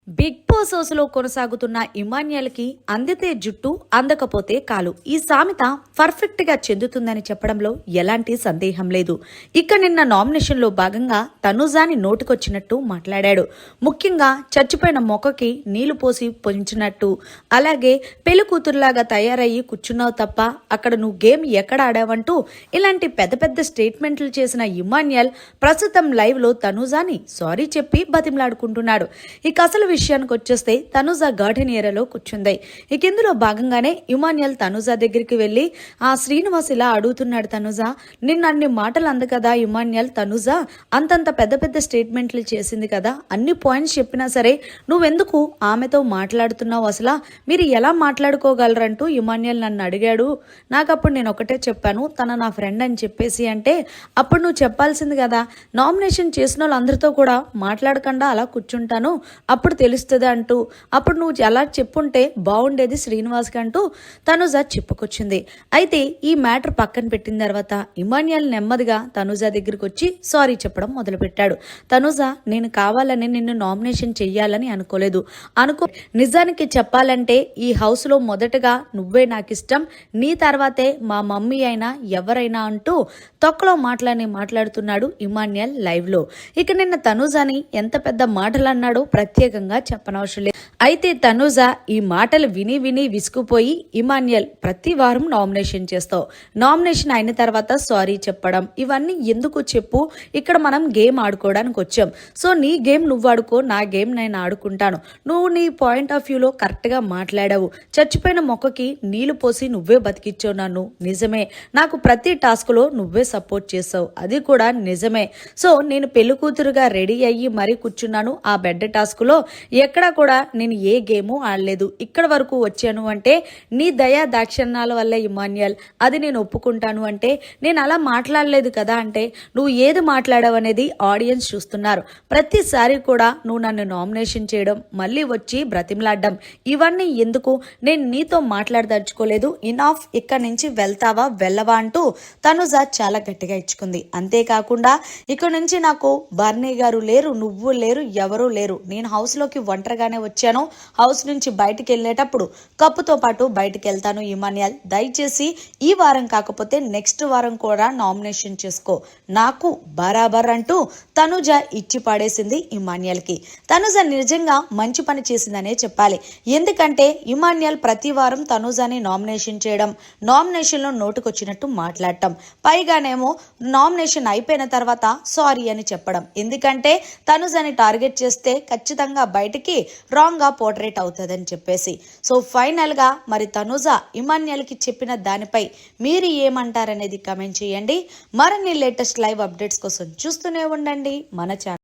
Big boss హౌస్లో కొనసాగుతున్న ఇమాన్యుయల్కి అందితే జుట్టు అందకపోతే కాలు ఈ సామెత పర్ఫెక్ట్ గా చెందుతుందని చెప్పడంలో ఎలాంటి సందేహం లేదు. ఇక నిన్న నామినేషన్ లో భాగంగా తనుజాని నోటికొచ్చినట్టు మాట్లాడాడు. ముఖ్యంగా చచ్చిపోయిన మొక్కకి నీళ్లు పోసి పొంచినట్టు, అలాగే పెళ్లి కూతురులాగా తయారయ్యి కూర్చున్నావు తప్ప అక్కడ నువ్వు గేమ్ ఎక్కడ ఆడావంటూ ఇలాంటి పెద్ద పెద్ద స్టేట్మెంట్లు చేసిన ఇమాన్యుయల్ ప్రస్తుతం లైవ్ లో తనుజాని సారీ చెప్పి బతిమలాడుకుంటున్నాడు. ఇక అసలు విషయానికి వచ్చేస్తే తనుజ గార్డెన్ ఏరియాలో కూర్చుంది. ఇక ఇందులో భాగంగానే ఇమాన్యుయల్ తనుజ దగ్గరికి వెళ్లి ఆ శ్రీనివాస్ ఇలా అడుగుతున్నాడు, తనుజ నిన్న అన్ని మాటలు అంది కదా ఇమాన్యుయల్, తనుజ అంతంత పెద్ద పెద్ద స్టేట్మెంట్లు చేసింది కదా, అన్ని పాయింట్స్ చెప్పినా సరే నువ్వెందుకు ఆమెతో మాట్లాడుతున్నావు, అసలు మీరు ఎలా మాట్లాడుకోగలరంటూ ఇమాన్యుయల్ నన్ను అడిగాడు. నాకు అప్పుడు నేను ఒకటే చెప్పాను, తన నా ఫ్రెండ్ అని చెప్పేసి. అంటే అప్పుడు నువ్వు చెప్పాల్సింది కదా, నామినేషన్ చేసిన వాళ్ళందరితో కూడా మాట్లాడకుండా అలా కూర్చుంటాను అప్పుడు తెలుస్తుంది అంటూ, అప్పుడు నువ్వు ఎలా చెప్పుంటే బాగుండేది శ్రీనివాస్కి అంటూ తనుజ చెప్పుకొచ్చింది. అయితే ఈ మ్యాటర్ పక్కన పెట్టిన తర్వాత ఇమాన్యుయల్ నెమ్మదిగా తనుజ దగ్గరికి వచ్చి సారీ చెప్పడం మొదలుపెట్టాడు. తనుజ, నేను కావాలని నిన్ను నామినేషన్ చెయ్యాలని అనుకోలేదు. నిజానికి చెప్పాలంటే ఈ హౌస్ లో మొదటగా నువ్వే నాకు ఇష్టం, నీ తర్వాతే మా మమ్మీ అయినా ఎవరైనా అంటూ తొక్కలో మాట్లాడుతున్నాడు ఇమాన్యుయల్ లైవ్ లో. ఇక నిన్న తనుజాని ఎంత పెద్ద మాటలు అన్నాడో ప్రత్యేకంగా చెప్పనవసరం లేదు. అయితే తనుజ ఈ మాటలు విని విని విసుకుపోయి, ఇమాన్యుయల్ ప్రతి వారం నామినేషన్ చేస్తావు, నామినేషన్ అయిన తర్వాత సారీ చెప్పడం ఇవన్నీ ఎందుకు చెప్పు, ఇక్కడ మనం గేమ్ ఆడుకోవడానికి వచ్చాం, సో నీ గేమ్ నువ్వు ఆడుకో, నా గేమ్ నేను ఆడుకుంటాను, నువ్వు నీ పాయింట్ ఆఫ్ వ్యూలో కరెక్ట్ గా మాట్లాడావు, చచ్చిపోయిన మొక్కకి నీళ్లు పోసి నువ్వే బతికిచ్చావు నన్ను, నిజమే, నాకు ప్రతి టాస్క్ లో నువ్వే సపోర్ట్ చేసావు, అది కూడా నిజమే, సో నేను పెళ్లి కూతురుగా రెడీ అయ్యి మరీ కూర్చున్నాను ఆ బెడ్ టాస్క్ లో, ఎక్కడా కూడా నేను ఏ గేము ఆడలేదు, ఇక్కడ వరకు వచ్చాను అంటే నీ దయా దాక్షిణ్యాల వల్ల ఇమాన్యుయల్, అది నేను ఒప్పుకుంటాను అంటే నేను అలా మాట్లాడలేదు కదా, అంటే నువ్వు ఏది మాట్లాడావు అనేది ఆడియన్స్ చూస్తున్నారు, ప్రతిసారి కూడా నువ్వు నన్ను నామినేషన్ చేయడం, మళ్ళీ వచ్చి బ్రతిమలాడడం ఇవన్నీ ఎందుకు, నేను నీతో మాట్లాడదలుచుకోలేదు, ఇనాఫ్, ఇక్కడి నుంచి వెళ్తావా వెళ్ళవా అంటూ తనుజ చాలా గట్టిగా ఇచ్చుకుంది. అంతేకాకుండా ఇక్కడ నుంచి నాకు బర్నీ గారు లేరు, నువ్వు లేరు, ఎవరూ లేరు, నేను హౌస్ లోకి ఒంటరిగానే వచ్చాను, హౌస్ నుంచి బయటికి వెళ్ళేటప్పుడు కప్పుతో పాటు బయటికి వెళ్తాను, ఇమాన్యుయల్ దయచేసి ఈ వారం కాకపోతే నెక్స్ట్ వారం కూడా నామినేషన్ చేసుకో, నాకు బరాబర్ అంటూ తనుజ ఇచ్చి పాడేసింది ఇమాన్యుయల్ కి. తనుజ నిజంగా మంచి పని చేసిందనే చెప్పాలి. ఎందుకంటే ఇమాన్యుయల్ ప్రతి వారం తనుజని నామినేషన్ చేయడం, నామినేషన్ లో నోటుకొచ్చినట్టు మాట్లాడటం, పైగానేమో నామినేషన్ అయిపోయిన తర్వాత సారీ అని చెప్పడం, ఎందుకంటే తనుజని టార్గెట్ చేస్తే ఖచ్చితంగా బయటికి రాంగ్ గా పోర్ట్రేట్ అవుతుందని చెప్పేసి. సో ఫైనల్ గా మరి తనుజ ఇమాన్యుయల్ కి చెప్పిన దానిపై మీరు ఏమంటారనేది కమెంట్ చేయండి. మరిన్ని లేటెస్ట్ లైవ్ అప్డేట్స్ కోసం చూస్తూనే ఉండండి మన ఛానల్.